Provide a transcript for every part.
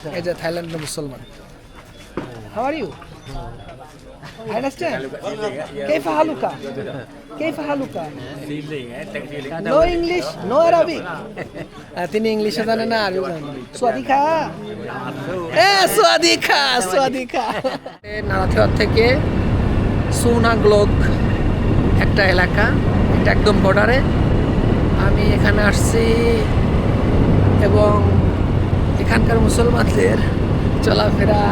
As a Thailand Muslim. How are you? I understand. كيف حالك? كيف حالك? No English, no Arabic. তিনি ইংলিশে জানে না আরবি জানে না। সওয়াদিকা। সওয়াদিকা, সওয়াদিকা। নারাথিওয়ার থেকে সুনাগলক একটা এলাকা, এটা একদম বর্ডারে। আমি এখানে আসছি এবং এখানকার মুসলমানদের চলাফেরা,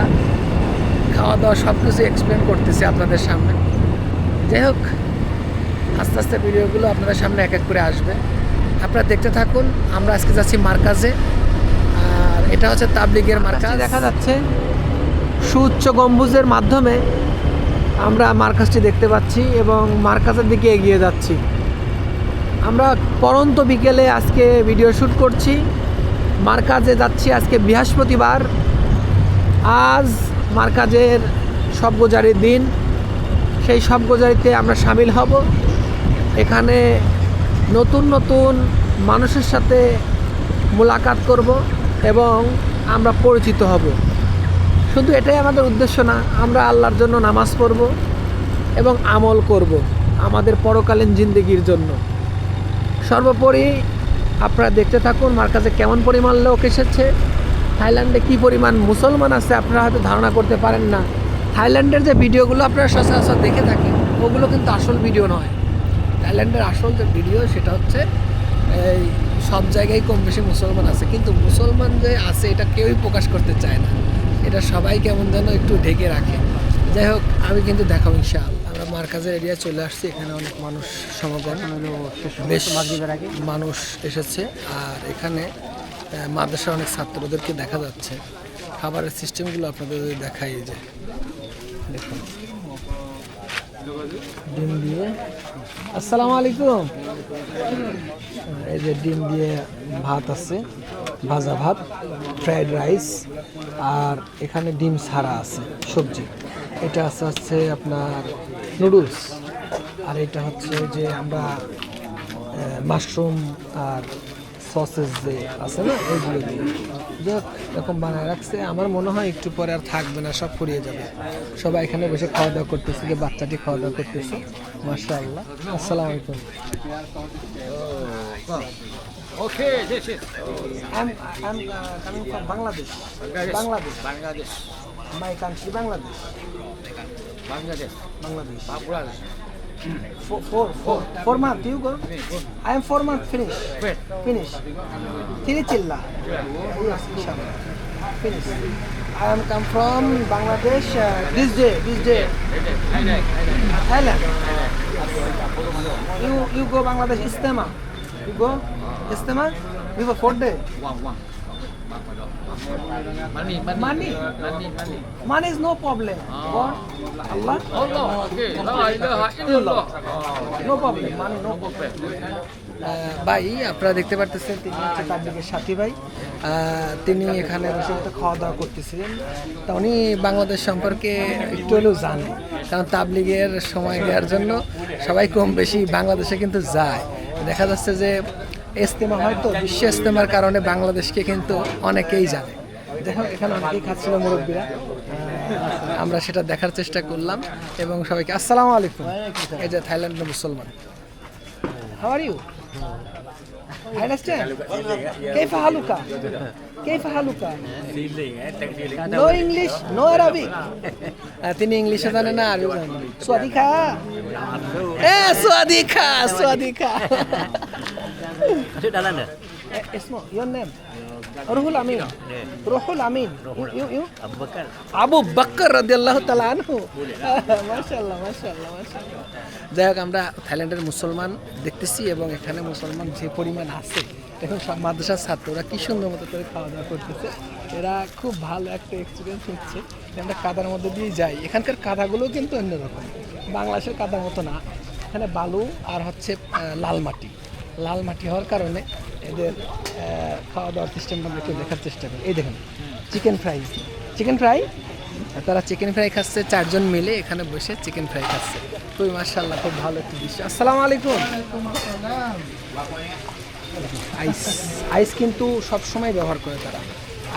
খাওয়া দাওয়া সব কিছু এক্সপ্লেন করতেছি আপনাদের সামনে। যাই হোক, আস্তে আস্তে ভিডিওগুলো আপনাদের সামনে এক এক করে আসবে, আপনারা দেখতে থাকুন। আমরা আজকে যাচ্ছি মার্কাজে, আর এটা হচ্ছে তাবলিগের মার্কাজ। দেখা যাচ্ছে সুউচ্চ গম্বুজের মাধ্যমে আমরা মার্কাজটি দেখতে পাচ্ছি এবং মার্কাজের দিকে এগিয়ে যাচ্ছি। আমরা পরন্ত বিকেলে আজকে ভিডিও শ্যুট করছি। মার্কাজে যাচ্ছি আজকে বৃহস্পতিবার। আজ মার্কাজের শবগুজারির দিন। সেই শবগুজারিতে আমরা সামিল হব। এখানে নতুন নতুন মানুষের সাথে মোলাকাত করব এবং আমরা পরিচিত হব। শুধু এটাই আমাদের উদ্দেশ্য না, আমরা আল্লাহর জন্য নামাজ পড়ব এবং আমল করব আমাদের পরকালীন জিন্দেগির জন্য। সর্বোপরি আপনারা দেখতে থাকুন মার্কাজে কেমন পরিমাণ লোক এসেছে, থাইল্যান্ডে কী পরিমাণ মুসলমান আছে আপনারা হয়তো ধারণা করতে পারেন না। থাইল্যান্ডের যে ভিডিওগুলো আপনারা সচরাচর দেখে থাকেন, ওগুলো কিন্তু আসল ভিডিও নয়। থাইল্যান্ডের আসল যে ভিডিও সেটা হচ্ছে এই সব জায়গায় কম বেশি মুসলমান আছে, কিন্তু মুসলমান যে আছে এটা কেউই প্রকাশ করতে চায় না। এটা সবাই কেমন যেন একটু ঢেকে রাখে। যাই হোক, আমি কিন্তু দেখাবো ইনশাআল্লাহ। আমরা মার্কাজের এরিয়া চলে আসছি, এখানে অনেক মানুষ সমাগম, বেশ মানুষ এসেছে। আর এখানে মাদ্রাসার অনেক ছাত্রদেরকে দেখা যাচ্ছে। খাবারের সিস্টেমগুলো আপনাদের দেখাই, যে দেখুন ডিম দিয়ে। আসসালামু আলাইকুম। এই যে ডিম দিয়ে ভাত আছে, ভাজা ভাত, ফ্রাইড রাইস, আর এখানে ডিম ছাড়া আছে সবজি। এটা আছে আপনার নুডলস, আর এটা হচ্ছে যে আমরা মাশরুম আর সসেস যে আছে না, এইগুলো দিয়ে যাক এরকম বানায় রাখছে। আমার মনে হয় একটু পরে আর থাকবে না, সব ফুরিয়ে যাবে। সবাই এখানে বসে খাওয়া দাওয়া করতেছে, যে বাচ্চাটি খাওয়া দাওয়া করতেছে। মাশাআল্লাহ। আসসালামু আলাইকুম। Okay, yes, yes. I'm coming from Bangladesh. Bangladesh. My country, Bangladesh. Bangladesh. Bangladesh. 4 months. You go? I am 4 months. Finish. Tiri chilla. Yes, inshallah. Finish. I am come from Bangladesh. This day. Thailand. You go Bangladesh Istema. You go Istema. You go 4 day. One. Money is no problem. God, Allah. Allah, okay. La ilaha illallah. No problem. Money no problem. ভাই আপনারা দেখতে পারতেছেন, তিনি হচ্ছে তাবলিগের সাথী ভাই। তিনি এখানে বসে বসে খাওয়া দাওয়া করতেছিলেন। তা উনি বাংলাদেশ সম্পর্কে একটু হলেও জানেন, কারণ তাবলিগের সময় দেওয়ার জন্য সবাই কম বেশি বাংলাদেশে কিন্তু যায়। দেখা যাচ্ছে যে ইজতেমা হয়তো বিশ্ব ইজতেমার কারণে বাংলাদেশকে কিন্তু অনেকেই জানে। দেখো এখানে অনেকেই খাচ্ছিল মুরব্বীরা, আমরা সেটা দেখার চেষ্টা করলাম এবং সবাইকে আসসালামু আলাইকুম। এই যে থাইল্যান্ড মুসলমান। How are you? I understand. كيف حالك? كيف حالك? No English, no Arabic. তিনি ইংলিশে জানে না আরবি জানে না। সওয়াদিকা। সওয়াদিকা। Ismo, your name? Ruhul Amin. You? Abu Bakr radiyallahu ta'ala anhu. মাশাআল্লাহ। যাই হোক, আমরা থাইল্যান্ডের মুসলমান দেখতেছি এবং এখানে মুসলমান যে পরিমাণ আছে, এখন সব মাদ্রাসার ছাত্ররা কি সুন্দর মতো করে খাওয়া দাওয়া করতেছে। এরা খুব ভালো একটা এক্সপিরিয়েন্স হচ্ছে। আমরা কাদার মধ্যে দিয়ে যাই, এখানকার কাদাগুলো কিন্তু অন্যরকম, বাংলাদেশের কাদার মতো না। এখানে বালু আর হচ্ছে লাল মাটি হওয়ার কারণে এদের খাওয়া দাওয়ার সিস্টেমটা আমরা একটু দেখার চেষ্টা করি। এই দেখুন চিকেন ফ্রাই, তারা চিকেন ফ্রাই খাচ্ছে, 4 জন মিলে এখানে বসে চিকেন ফ্রাই খাচ্ছে। খুবই মাশাআল্লাহ, খুব ভালো একটি দৃশ্য। আসসালামু আলাইকুম। আইস কিন্তু সব সময় ব্যবহার করে তারা।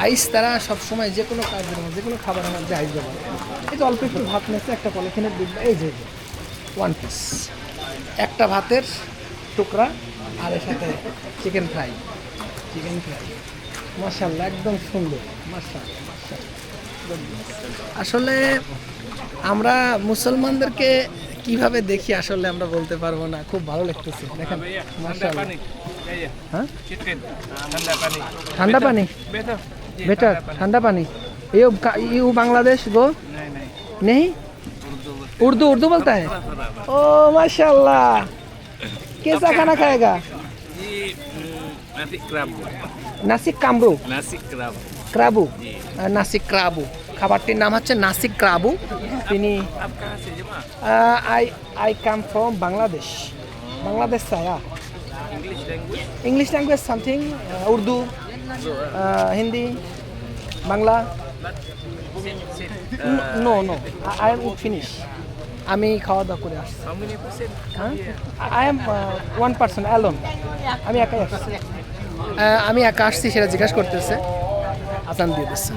আইস তারা সবসময় যে কোনো কাজের মধ্যে যে কোনো খাবারের মধ্যে আইস ব্যবহার করে। এই যে অল্প একটু ভাত নিয়েছে একটা পলিথিনের ডিব্বা, এই যে 1 পিস, একটা ভাতের টুকরা আর এর সাথে চিকেন ফ্রাই। মাশাআল্লাহ, একদম সুন্দর, মাশাআল্লাহ। আসলে আমরা মুসলমানদেরকে কিভাবে দেখি আসলে আমরা বলতে পারবো না, খুব ভালো লাগতেছে দেখেন, মাশাআল্লাহ। হ্যাঁ, ঠান্ডা পানি बेटर, ठंडा पानी। ये बांग्लादेश गो नहीं, उर्दू बोलता है। ओ माशाल्लाह, कैसा खाना खाएगा? नासिक कामरू, क्राबू, नासिक क्राबू। খাবারটির নাম হচ্ছে নাসিক ক্রাবু। তিনি I come from Bangladesh saya। English language something, Urdu, Hindi, Bangla. No, I am finished. আমি খাওয়া দাওয়া করে আসছি। I am 1 person alone. আমি একাই আসছি। আমি একা আসছি সেটা জিজ্ঞাসা করতেছে, আজান দিয়ে দিচ্ছে।